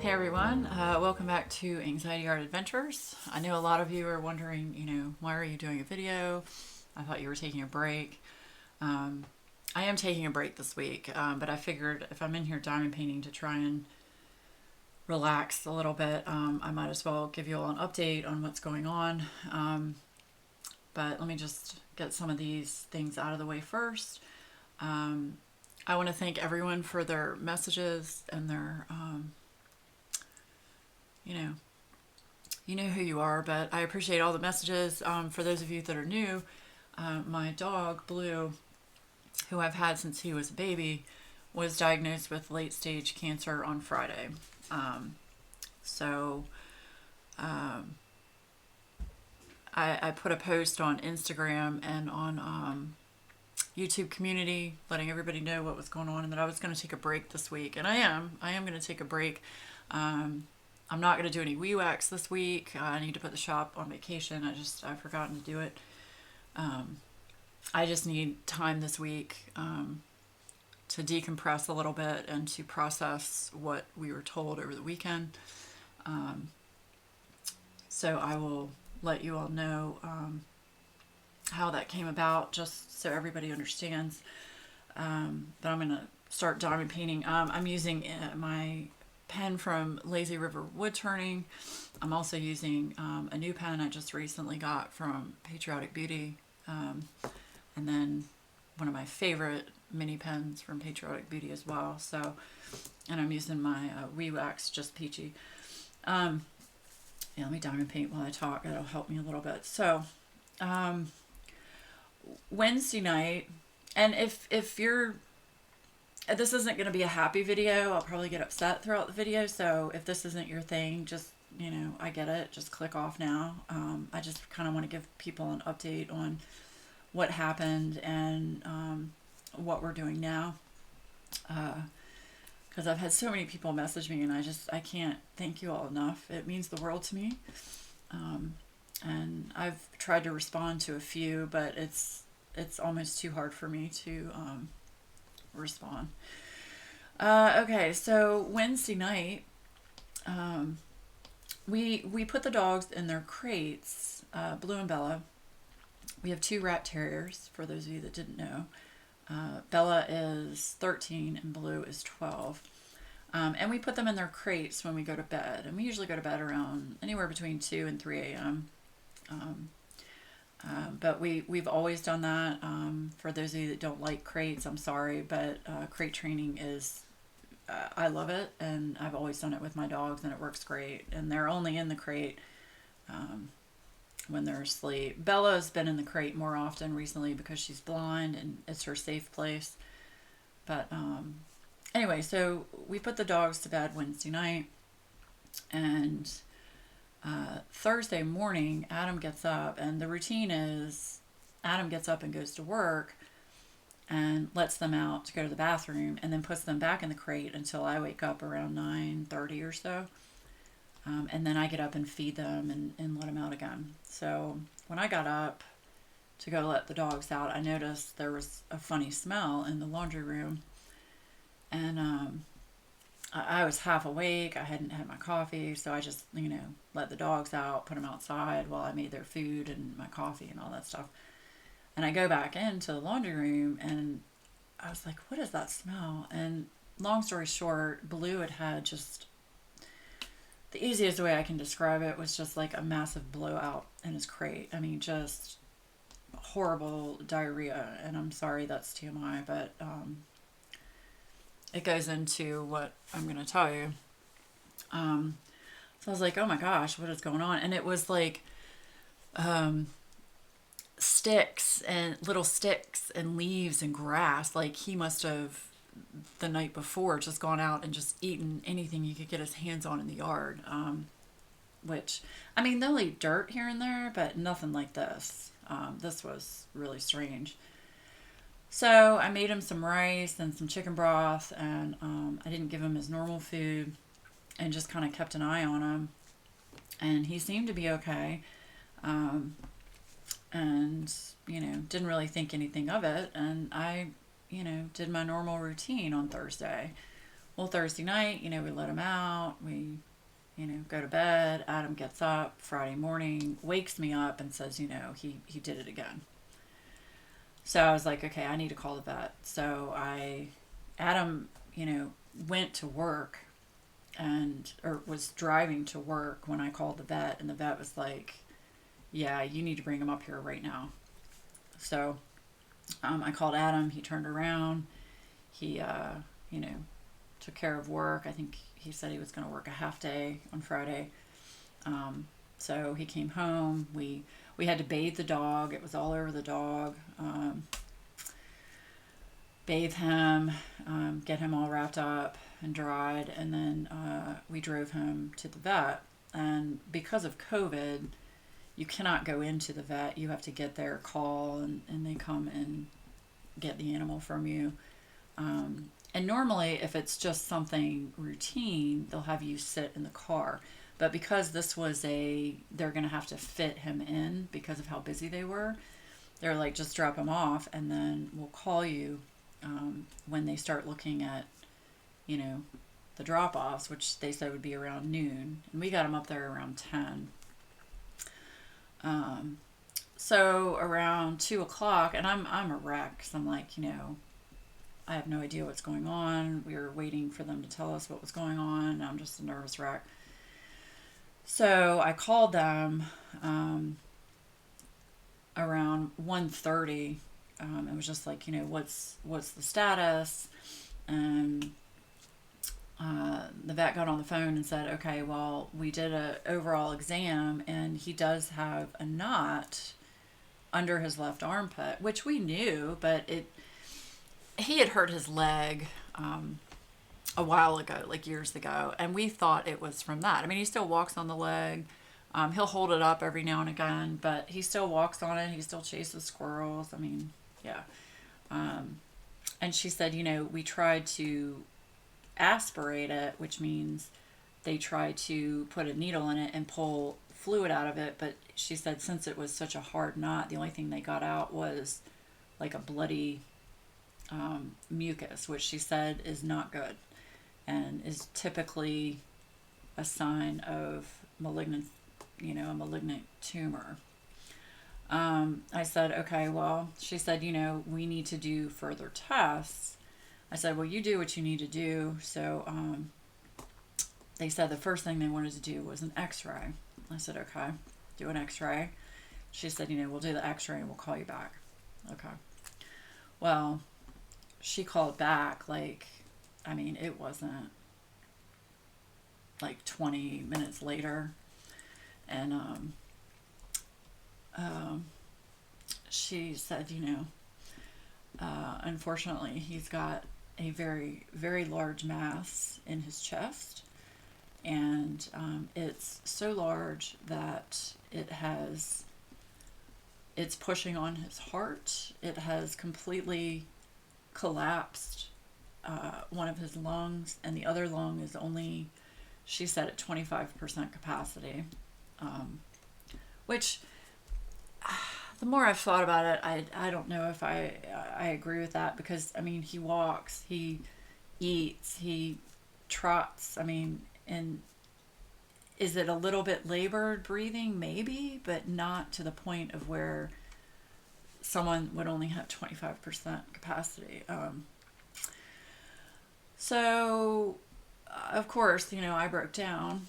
Hey everyone, welcome back to Anxiety Art Adventures. I know a lot of you are wondering, why are you doing a video? I thought you were taking a break. I am taking a break this week, but I figured if I'm in here diamond painting to try and relax a little bit, I might as well give you all an update on what's going on. But let me just get some of these things out of the way first. I want to thank everyone for their messages and their you know who you are, but I appreciate all the messages. For those of you that are new, my dog, Blue, who I've had since he was a baby, was diagnosed with late stage cancer on Friday. So I put a post on Instagram and on YouTube community letting everybody know what was going on and that I was going to take a break this week. And I am going to take a break. I'm not going to do any wax this week. I need to put the shop on vacation. I've forgotten to do it. I just need time this week to decompress a little bit and to process what we were told over the weekend. So I will let you all know how that came about, just so everybody understands. But I'm going to start diamond painting. I'm using my pen from Lazy River Wood Turning. I'm also using a new pen I just recently got from Patriotic Beauty, and then one of my favorite mini pens from Patriotic Beauty as well. So, and I'm using my WIP Just Peachy. Yeah, let me diamond paint while I talk. That'll help me a little bit. So, Wednesday night, and if you're this isn't going to be a happy video. I'll probably get upset throughout the video. So if this isn't your thing, just, I get it. Just click off now. I just kind of want to give people an update on what happened and what we're doing now. Because I've had so many people message me and I can't thank you all enough. It means the world to me. And I've tried to respond to a few, but it's almost too hard for me to respond. Okay, so Wednesday night, we put the dogs in their crates. Blue and Bella. We have 2 rat terriers, for those of you that didn't know. Bella is 13 and Blue is 12. And we put them in their crates when we go to bed. And we usually go to bed around anywhere between 2 and 3 a.m. But we've always done that. For those of you that don't like crates, I'm sorry, but crate training is, I love it, and I've always done it with my dogs, and it works great. And they're only in the crate when they're asleep. Bella's been in the crate more often recently because she's blind, and it's her safe place. But anyway, so we put the dogs to bed Wednesday night, and Thursday morning, Adam gets up, and the routine is Adam gets up and goes to work and lets them out to go to the bathroom and then puts them back in the crate until I wake up around 9:30 or so. And then I get up and feed them and let them out again. So when I got up to go let the dogs out, I noticed there was a funny smell in the laundry room. And I was half awake. I hadn't had my coffee, so I just, let the dogs out, put them outside while I made their food and my coffee and all that stuff. And I go back into the laundry room, and I was like, what is that smell? And long story short, Blue had just, the easiest way I can describe it was just like a massive blowout in his crate. I mean, just horrible diarrhea. And I'm sorry that's TMI, but it goes into what I'm going to tell you. So I was like, oh my gosh, what is going on? And it was like sticks and little sticks and leaves and grass. Like he must have the night before just gone out and just eaten anything he could get his hands on in the yard. Which, I mean, they'll eat dirt here and there, but nothing like this. This was really strange. So I made him some rice and some chicken broth, and I didn't give him his normal food and just kind of kept an eye on him. And he seemed to be okay. And, didn't really think anything of it. And I, did my normal routine on Thursday. Well, Thursday night, we let him out. We, go to bed. Adam gets up Friday morning, wakes me up, and says, he did it again. So I was like, okay, I need to call the vet. So Adam, went to work or was driving to work when I called the vet, and the vet was like, yeah, you need to bring him up here right now. So I called Adam. He turned around. He, took care of work. I think he said he was going to work a half day on Friday. So he came home. We had to bathe the dog. It was all over the dog. Bathe him, get him all wrapped up and dried, and then we drove him to the vet. And because of COVID, you cannot go into the vet. You have to get their call, and they come and get the animal from you. And normally, if it's just something routine, they'll have you sit in the car. But because this was they're going to have to fit him in because of how busy they were, they're like, just drop him off, and then we'll call you when they start looking at, the drop-offs, which they said would be around noon. And we got him up there around 10. So around 2 o'clock, and I'm a wreck, because I'm like, I have no idea what's going on. We were waiting for them to tell us what was going on. I'm just a nervous wreck. So I called them around 1:30. It was just like, what's the status? And the vet got on the phone and said, okay, well, we did an overall exam, and he does have a knot under his left armpit, which we knew, but he had hurt his leg a while ago, like years ago, and we thought it was from that. I mean, he still walks on the leg. He'll hold it up every now and again, but he still walks on it. He still chases squirrels. I mean, yeah. And she said, we tried to aspirate it, which means they try to put a needle in it and pull fluid out of it. But she said, since it was such a hard knot, the only thing they got out was like a bloody mucus, which she said is not good and is typically a sign of a malignant tumor. I said, okay, well, she said, we need to do further tests. I said, well, you do what you need to do. So they said the first thing they wanted to do was an x-ray. I said, okay, do an x-ray. She said, we'll do the x-ray and we'll call you back. Okay. Well, she called back it wasn't like 20 minutes later. And she said, unfortunately, he's got a very, very large mass in his chest. And it's so large that it's pushing on his heart. It has completely collapsed one of his lungs, and the other lung is only, she said, at 25% capacity. Which, the more I've thought about it, I don't know if I agree with that, because, I mean, he walks, he eats, he trots, and is it a little bit labored breathing? Maybe, but not to the point of where someone would only have 25% capacity. So, of course, I broke down,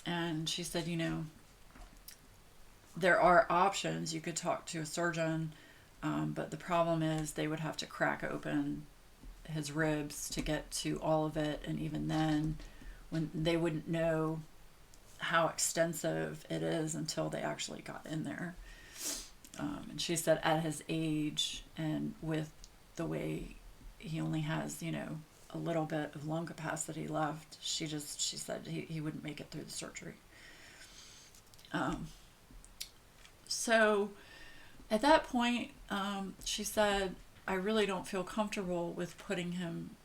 and she said, there are options. You could talk to a surgeon, but the problem is they would have to crack open his ribs to get to all of it, and even then, when they wouldn't know how extensive it is until they actually got in there. And she said at his age, and with the way he only has, a little bit of lung capacity left, she said he wouldn't make it through the surgery. So at that point, she said, I really don't feel comfortable with putting him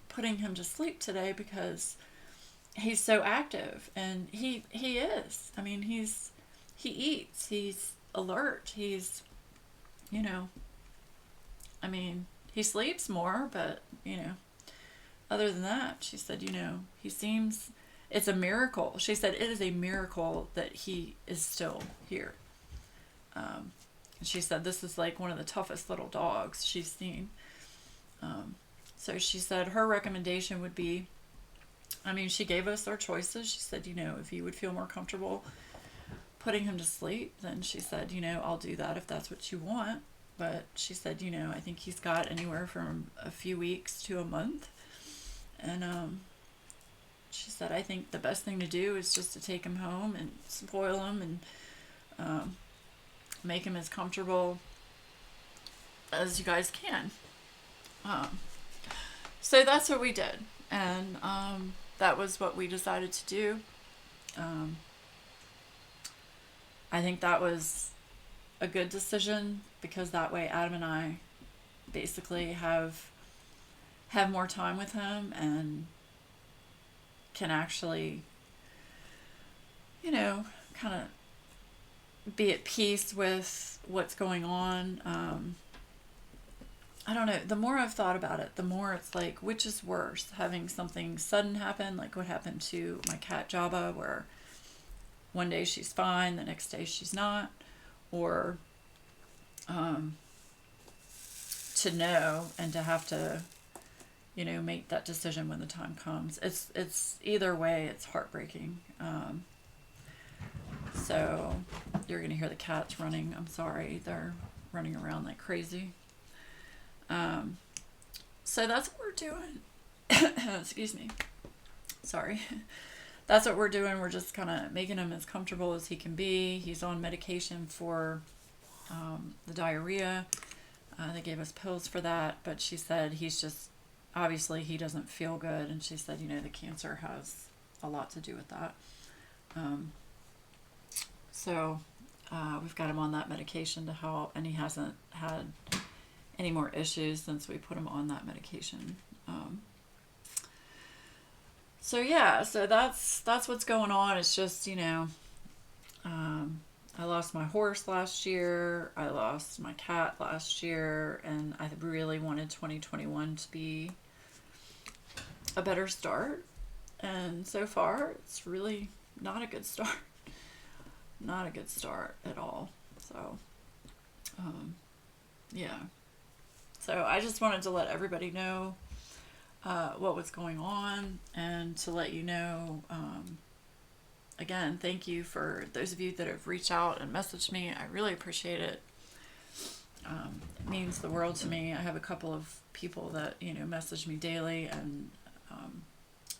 to sleep today, because he's so active, and he is. I mean, he eats, he's alert, he's, he sleeps more, but, other than that, she said, he seems, it's a miracle. She said it is a miracle that he is still here. She said this is like one of the toughest little dogs she's seen. So she said her recommendation would be, she gave us our choices. She said, if you would feel more comfortable putting him to sleep, then she said, I'll do that if that's what you want. But she said, I think he's got anywhere from a few weeks to a month. And she said, I think the best thing to do is just to take him home and spoil him and make him as comfortable as you guys can. So that's what we did. And that was what we decided to do. I think that was a good decision, because that way Adam and I basically have more time with him and can actually, kind of be at peace with what's going on. I don't know. The more I've thought about it, the more it's like, which is worse? Having something sudden happen, like what happened to my cat Jabba, where one day she's fine, the next day she's not, or to know and to have to, make that decision when the time comes. It's either way, it's heartbreaking. So you're going to hear the cats running. I'm sorry. They're running around like crazy. So that's what we're doing. Excuse me. Sorry. That's what we're doing. We're just kind of making him as comfortable as he can be. He's on medication for the diarrhea. They gave us pills for that, but she said he's just, obviously he doesn't feel good, and she said, the cancer has a lot to do with that. So we've got him on that medication to help, and he hasn't had any more issues since we put him on that medication. So that's what's going on. It's just, I lost my horse last year. I lost my cat last year, and I really wanted 2021 to be a better start. And so far, it's really not a good start. Not a good start at all. So, yeah. So I just wanted to let everybody know what was going on, and to let you know, again, thank you for those of you that have reached out and messaged me. I really appreciate it. It means the world to me. I have a couple of people that, message me daily, and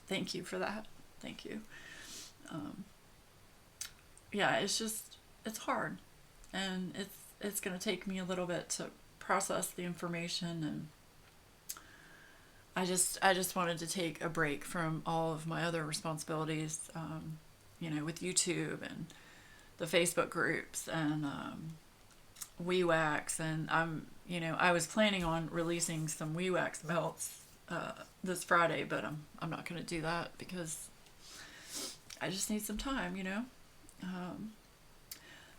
thank you for that. Thank you. Yeah, it's hard, and it's going to take me a little bit to process the information, and I just wanted to take a break from all of my other responsibilities, with YouTube and the Facebook groups and WeWax, and I was planning on releasing some WeWax melts this Friday, but I'm not going to do that because I just need some time,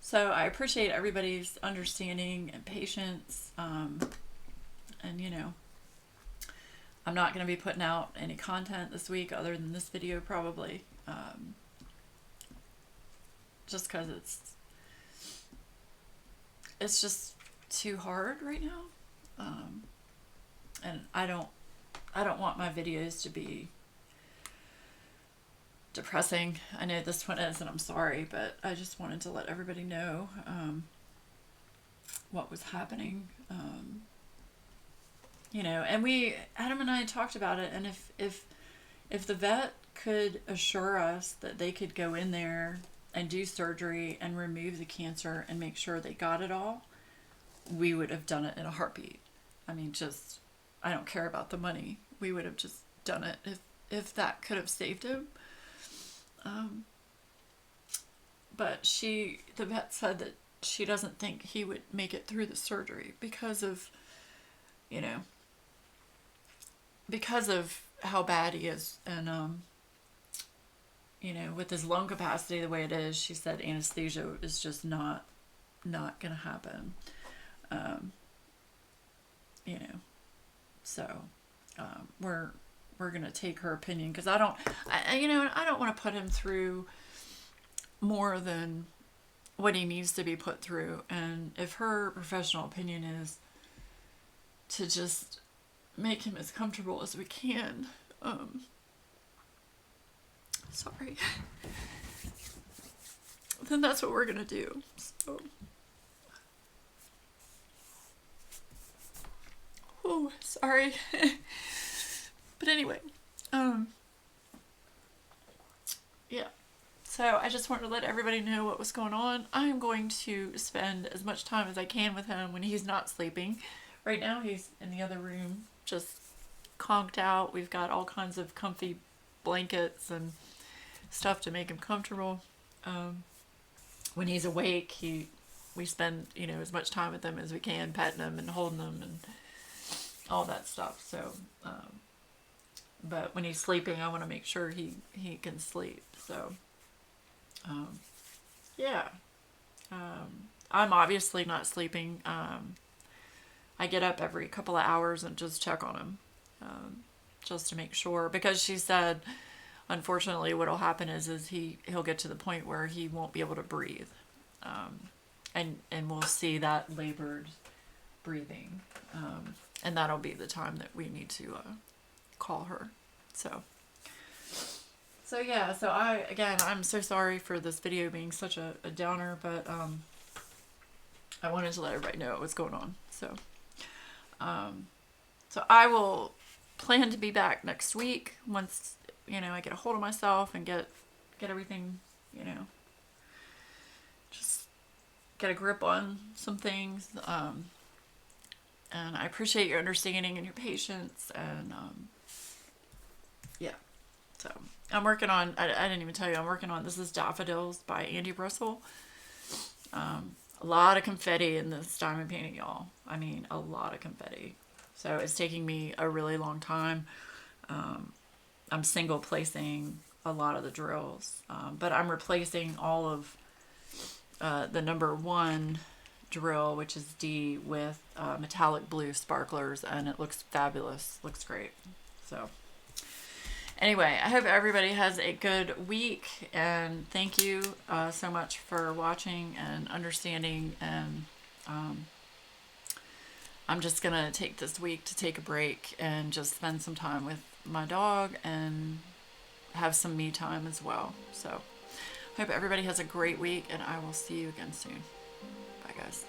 So I appreciate everybody's understanding and patience, and I'm not going to be putting out any content this week other than this video probably, just because it's just too hard right now, and I don't want my videos to be depressing. I know this one is, and I'm sorry, but I just wanted to let everybody know what was happening. And Adam and I talked about it, and if the vet could assure us that they could go in there and do surgery and remove the cancer and make sure they got it all, we would have done it in a heartbeat. I don't care about the money. We would have just done it if that could have saved him. But the vet said that she doesn't think he would make it through the surgery because of how bad he is, and with his lung capacity the way it is, she said anesthesia is just not gonna happen. So we're we're gonna take her opinion, because I don't, I don't want to put him through more than what he needs to be put through. And if her professional opinion is to just make him as comfortable as we can, sorry, then that's what we're gonna do. So, oh, sorry. But anyway, yeah. So I just wanted to let everybody know what was going on. I'm going to spend as much time as I can with him when he's not sleeping. Right now he's in the other room, just conked out. We've got all kinds of comfy blankets and stuff to make him comfortable. When he's awake, we spend, as much time with him as we can, petting him and holding him and all that stuff. So, but when he's sleeping, I want to make sure he can sleep. So, yeah. I'm obviously not sleeping. I get up every couple of hours and just check on him, just to make sure, because she said, unfortunately, what'll happen is he'll get to the point where he won't be able to breathe, and we'll see that labored breathing, and that'll be the time that we need to call her. So yeah. So I'm so sorry for this video being such a downer, but I wanted to let everybody know what was going on. So I will plan to be back next week once, I get a hold of myself and get everything, just get a grip on some things. And I appreciate your understanding and your patience. And yeah, so I'm working on, I didn't even tell you, I'm working on, this is Daffodils by Andy Russell. A lot of confetti in this diamond painting, y'all. I mean, a lot of confetti. So it's taking me a really long time. I'm single placing a lot of the drills, but I'm replacing all of the number 1 drill, which is D, with metallic blue sparklers, and it looks fabulous. Looks great. So anyway, I hope everybody has a good week, and thank you so much for watching and understanding. And I'm just gonna take this week to take a break and just spend some time with my dog and have some me time as well. So hope everybody has a great week, and I will see you again soon. Bye, guys.